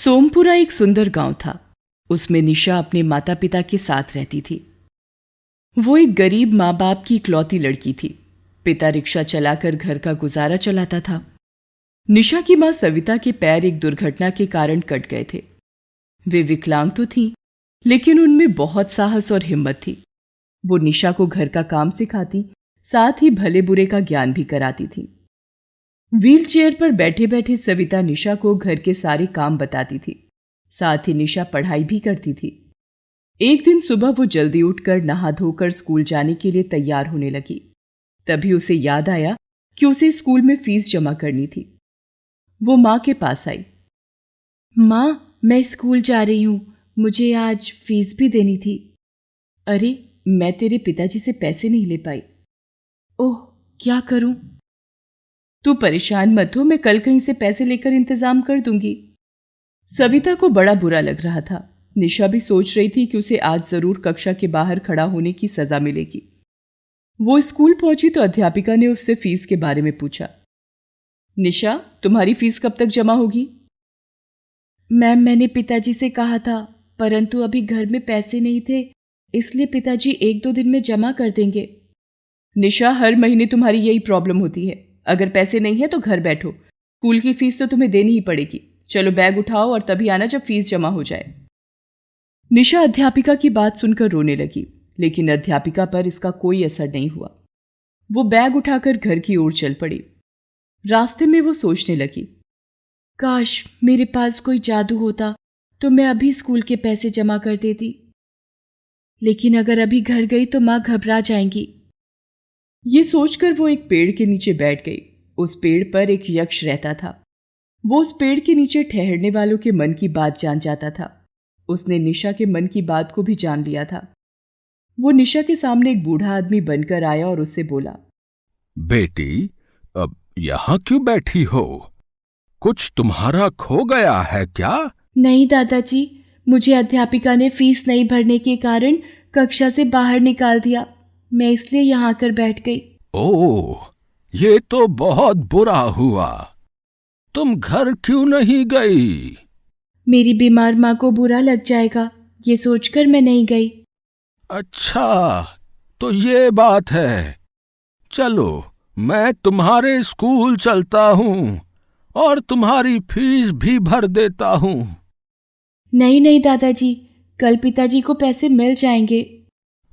सोमपुरा एक सुंदर गांव था। उसमें निशा अपने माता पिता के साथ रहती थी। वो एक गरीब माँ बाप की इकलौती लड़की थी। पिता रिक्शा चलाकर घर का गुजारा चलाता था। निशा की माँ सविता के पैर एक दुर्घटना के कारण कट गए थे। वे विकलांग तो थीं, लेकिन उनमें बहुत साहस और हिम्मत थी। वो निशा को घर का काम सिखाती, साथ ही भले बुरे का ज्ञान भी कराती थी। व्हील चेयर पर बैठे बैठे सविता निशा को घर के सारे काम बताती थी। साथ ही निशा पढ़ाई भी करती थी। एक दिन सुबह वो जल्दी उठकर नहा धोकर स्कूल जाने के लिए तैयार होने लगी। तभी उसे याद आया कि उसे स्कूल में फीस जमा करनी थी। वो माँ के पास आई। माँ, मैं स्कूल जा रही हूँ, मुझे आज फीस भी देनी थी। अरे, मैं तेरे पिताजी से पैसे नहीं ले पाई। ओह, क्या करूं? तू परेशान मत हो, मैं कल कहीं से पैसे लेकर इंतजाम कर दूंगी। सविता को बड़ा बुरा लग रहा था। निशा भी सोच रही थी कि उसे आज जरूर कक्षा के बाहर खड़ा होने की सजा मिलेगी। वो स्कूल पहुंची तो अध्यापिका ने उससे फीस के बारे में पूछा। निशा, तुम्हारी फीस कब तक जमा होगी? मैम, मैंने पिताजी से कहा था, परंतु अभी घर में पैसे नहीं थे, इसलिए पिताजी 1-2 दिन में जमा कर देंगे। निशा, हर महीने तुम्हारी यही प्रॉब्लम होती है। अगर पैसे नहीं है तो घर बैठो। स्कूल की फीस तो तुम्हें देनी ही पड़ेगी। चलो बैग उठाओ और तभी आना जब फीस जमा हो जाए। निशा अध्यापिका की बात सुनकर रोने लगी, लेकिन अध्यापिका पर इसका कोई असर नहीं हुआ। वो बैग उठाकर घर की ओर चल पड़ी। रास्ते में वो सोचने लगी, काश मेरे पास कोई जादू होता तो मैं अभी स्कूल के पैसे जमा कर देती। लेकिन अगर अभी घर गई तो माँ घबरा जाएंगी। ये सोचकर वो एक पेड़ के नीचे बैठ गई। उस पेड़ पर एक यक्ष रहता था। वो उस पेड़ के नीचे ठहरने वालों के मन की बात जान जाता था। उसने निशा के मन की बात को भी जान लिया था। वो निशा के सामने एक बूढ़ा आदमी बनकर आया और उससे बोला, बेटी, अब यहाँ क्यों बैठी हो? कुछ तुम्हारा खो गया है क्या? नहीं दादाजी, मुझे अध्यापिका ने फीस नहीं भरने के कारण कक्षा से बाहर निकाल दिया। मैं इसलिए यहाँ आकर बैठ गई। ओह, ये तो बहुत बुरा हुआ। तुम घर क्यों नहीं गई? मेरी बीमार माँ को बुरा लग जाएगा, ये सोचकर मैं नहीं गई। अच्छा, तो ये बात है। चलो, मैं तुम्हारे स्कूल चलता हूँ और तुम्हारी फीस भी भर देता हूँ। नहीं नहीं दादाजी, कल पिताजी को पैसे मिल जाएंगे।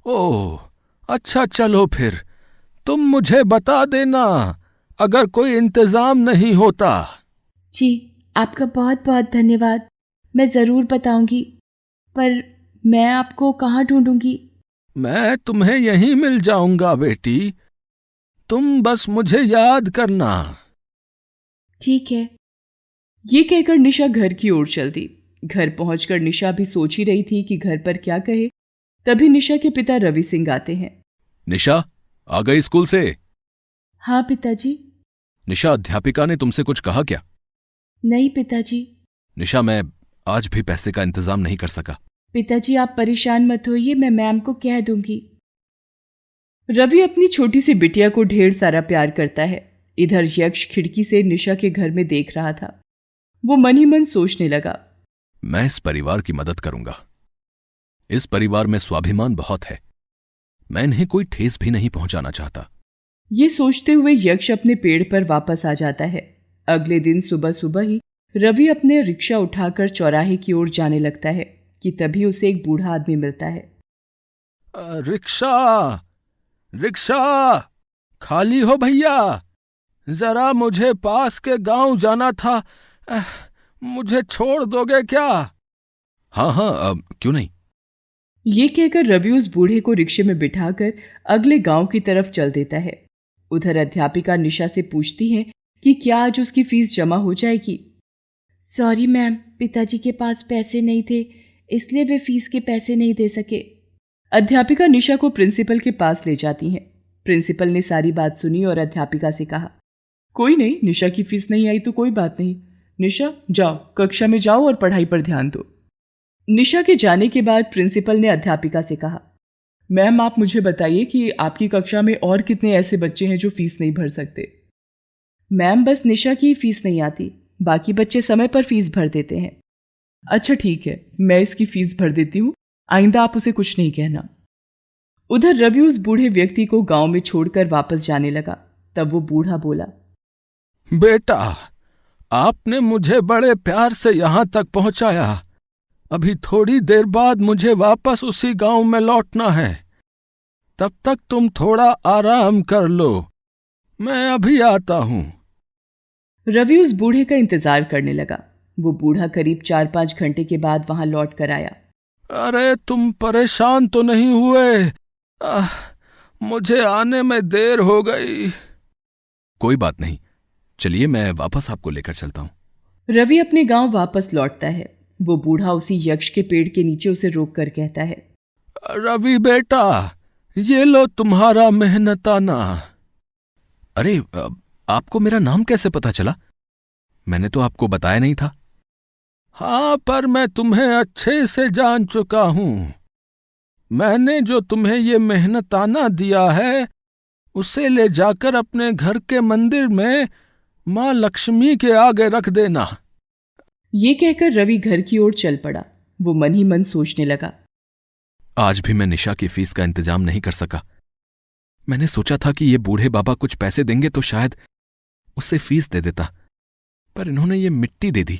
ओह, अच्छा, चलो फिर तुम मुझे बता देना अगर कोई इंतजाम नहीं होता। जी, आपका बहुत बहुत धन्यवाद। मैं ज़रूर बताऊंगी, पर मैं आपको कहाँ ढूंढूंगी? मैं तुम्हें यहीं मिल जाऊंगा बेटी, तुम बस मुझे याद करना। ठीक है। ये कहकर निशा घर की ओर चल दी। घर पहुंचकर निशा भी सोच ही रही थी कि घर पर क्या कहे। तभी निशा के पिता रवि सिंह आते हैं। निशा, आ गई स्कूल से? हाँ पिताजी। निशा, अध्यापिका ने तुमसे कुछ कहा क्या? नहीं पिताजी। निशा, मैं आज भी पैसे का इंतजाम नहीं कर सका। पिताजी, आप परेशान मत होइए, मैं मैम को कह दूंगी। रवि अपनी छोटी सी बिटिया को ढेर सारा प्यार करता है। इधर यक्ष खिड़की से निशा के घर में देख रहा था। वो मन ही मन सोचने लगा, मैं इस परिवार की मदद करूंगा। इस परिवार में स्वाभिमान बहुत है। मैं इन्हें कोई ठेस भी नहीं पहुंचाना चाहता। ये सोचते हुए यक्ष अपने पेड़ पर वापस आ जाता है। अगले दिन सुबह सुबह ही रवि अपने रिक्शा उठाकर चौराहे की ओर जाने लगता है कि तभी उसे एक बूढ़ा आदमी मिलता है। रिक्शा, रिक्शा, खाली हो भैया? जरा मुझे पास के गांव जाना था। मुझे छोड़ दोगे क्या? हाँ हाँ, क्यों नहीं। ये कहकर रवि उस बूढ़े को रिक्शे में बिठाकर अगले गांव की तरफ चल देता है। उधर अध्यापिका निशा से पूछती है कि क्या आज उसकी फीस जमा हो जाएगी। सॉरी मैम, पिताजी के पास पैसे नहीं थे, इसलिए वे फीस के पैसे नहीं दे सके। अध्यापिका निशा को प्रिंसिपल के पास ले जाती हैं। प्रिंसिपल ने सारी बात सुनी और अध्यापिका से कहा, कोई नहीं, निशा की फीस नहीं आई तो कोई बात नहीं। निशा, जाओ कक्षा में जाओ और पढ़ाई पर ध्यान दो। निशा के जाने के बाद प्रिंसिपल ने अध्यापिका से कहा, मैम आप मुझे बताइए कि आपकी कक्षा में और कितने ऐसे बच्चे हैं जो फीस नहीं भर सकते? मैम, बस निशा की फीस नहीं आती, बाकी बच्चे समय पर फीस भर देते हैं। अच्छा ठीक है, मैं इसकी फीस भर देती हूँ, आइंदा आप उसे कुछ नहीं कहना। उधर रवि उस बूढ़े व्यक्ति को गांव में छोड़कर वापस जाने लगा। तब वो बूढ़ा बोला, बेटा, आपने मुझे बड़े प्यार से यहां तक पहुंचाया। अभी थोड़ी देर बाद मुझे वापस उसी गांव में लौटना है। तब तक तुम थोड़ा आराम कर लो, मैं अभी आता हूं। रवि उस बूढ़े का इंतजार करने लगा। वो बूढ़ा करीब 4-5 घंटे के बाद वहां लौट कर आया। अरे तुम परेशान तो नहीं हुए? मुझे आने में देर हो गई। कोई बात नहीं, चलिए मैं वापस आपको लेकर चलता हूं। रवि अपने गांव वापस लौटता है। वो बूढ़ा उसी यक्ष के पेड़ के नीचे उसे रोक कर कहता है, रवि बेटा, ये लो तुम्हारा मेहनताना। अरे आपको मेरा नाम कैसे पता चला? मैंने तो आपको बताया नहीं था। हाँ, पर मैं तुम्हें अच्छे से जान चुका हूं। मैंने जो तुम्हें ये मेहनताना दिया है उसे ले जाकर अपने घर के मंदिर में मां लक्ष्मी के आगे रख देना। ये कहकर रवि घर की ओर चल पड़ा। वो मन ही मन सोचने लगा, आज भी मैं निशा की फीस का इंतजाम नहीं कर सका। मैंने सोचा था कि ये बूढ़े बाबा कुछ पैसे देंगे तो शायद उससे फीस दे देता, पर इन्होंने ये मिट्टी दे दी।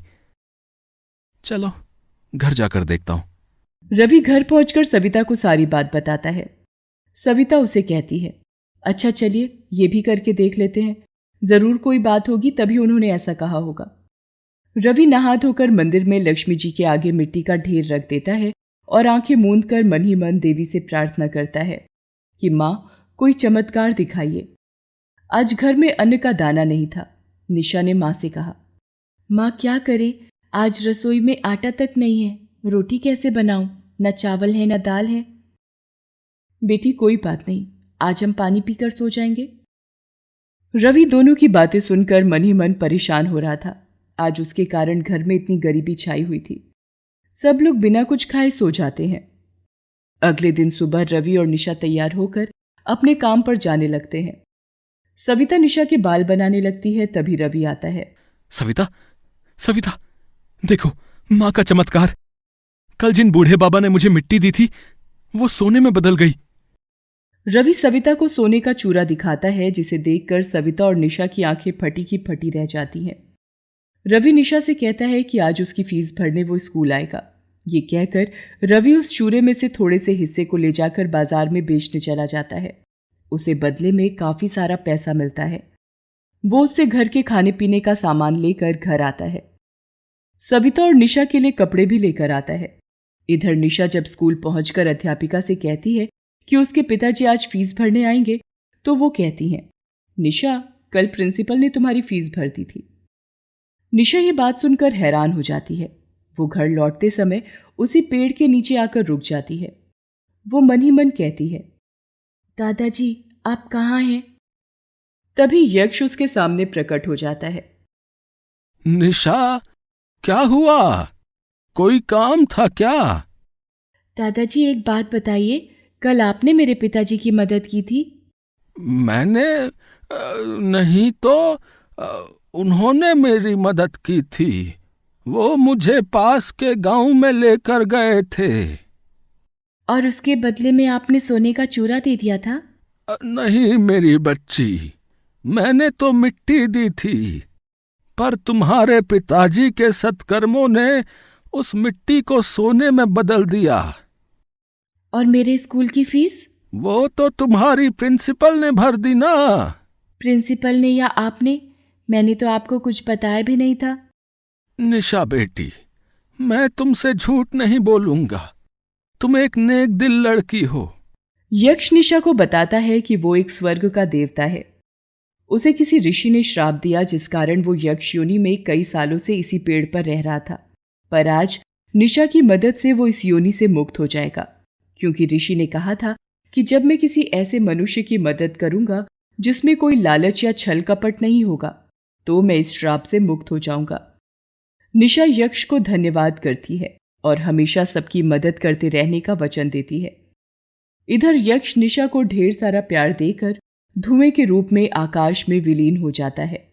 चलो घर जाकर देखता हूं। रवि घर पहुंचकर सविता को सारी बात बताता है। सविता उसे कहती है, अच्छा चलिए ये भी करके देख लेते हैं, जरूर कोई बात होगी तभी उन्होंने ऐसा कहा होगा। रवि नहा धोकर मंदिर में लक्ष्मी जी के आगे मिट्टी का ढेर रख देता है और आंखें मूंद कर मन ही मन देवी से प्रार्थना करता है कि माँ कोई चमत्कार दिखाइए। आज घर में अन्न का दाना नहीं था। निशा ने माँ से कहा, माँ क्या करे, आज रसोई में आटा तक नहीं है, रोटी कैसे बनाऊं, न चावल है न दाल है। बेटी कोई बात नहीं, आज हम पानी पीकर सो जाएंगे। रवि दोनों की बातें सुनकर मन ही मन परेशान हो रहा था। आज उसके कारण घर में इतनी गरीबी छाई हुई थी। सब लोग बिना कुछ खाए सो जाते हैं। अगले दिन सुबह रवि और निशा तैयार होकर अपने काम पर जाने लगते हैं। सविता निशा के बाल बनाने लगती है, तभी रवि आता है। सविता, सविता, देखो मां का चमत्कार। कल जिन बूढ़े बाबा ने मुझे मिट्टी दी थी वो सोने में बदल गई। रवि सविता को सोने का चूरा दिखाता है, जिसे देखकर सविता और निशा की आंखें फटी की फटी रह जाती हैं। रवि निशा से कहता है कि आज उसकी फीस भरने वो स्कूल आएगा। ये कहकर रवि उस चूरे में से थोड़े से हिस्से को ले जाकर बाजार में बेचने चला जाता है। उसे बदले में काफी सारा पैसा मिलता है। वो उससे घर के खाने पीने का सामान लेकर घर आता है। सविता और निशा के लिए कपड़े भी लेकर आता है। इधर निशा जब स्कूल पहुंचकर अध्यापिका से कहती है कि उसके पिताजी आज फीस भरने आएंगे, तो वो कहती हैं, निशा कल प्रिंसिपल ने तुम्हारी फीस भर दी थी। निशा ये बात सुनकर हैरान हो जाती है। वो घर लौटते समय उसी पेड़ के नीचे आकर रुक जाती है। वो मन ही मन कहती है, दादाजी आप कहाँ हैं? तभी यक्ष उसके सामने प्रकट हो जाता है। निशा, क्या हुआ? कोई काम था क्या? दादाजी एक बात बताइए, कल आपने मेरे पिताजी की मदद की थी? मैंने नहीं तो उन्होंने मेरी मदद की थी। वो मुझे पास के गांव में लेकर गए थे। और उसके बदले में आपने सोने का चूरा दे दिया था? नहीं मेरी बच्ची, मैंने तो मिट्टी दी थी, पर तुम्हारे पिताजी के सत्कर्मों ने उस मिट्टी को सोने में बदल दिया। और मेरे स्कूल की फीस? वो तो तुम्हारी प्रिंसिपल ने भर दी ना। प्रिंसिपल ने या आपने? मैंने तो आपको कुछ बताया भी नहीं था। निशा बेटी, मैं तुमसे झूठ नहीं बोलूंगा। तुम एक नेक दिल लड़की हो। यक्ष निशा को बताता है कि वो एक स्वर्ग का देवता है। उसे किसी ऋषि ने श्राप दिया, जिस कारण वो यक्ष योनि में कई सालों से इसी पेड़ पर रह रहा था। पर आज निशा की मदद से वो इस योनि से मुक्त हो जाएगा, क्योंकि ऋषि ने कहा था कि जब मैं किसी ऐसे मनुष्य की मदद करूंगा जिसमें कोई लालच या छल कपट नहीं होगा, तो मैं इस श्राप से मुक्त हो जाऊंगा। निशा यक्ष को धन्यवाद करती है और हमेशा सबकी मदद करते रहने का वचन देती है। इधर यक्ष निशा को ढेर सारा प्यार देकर धुएं के रूप में आकाश में विलीन हो जाता है।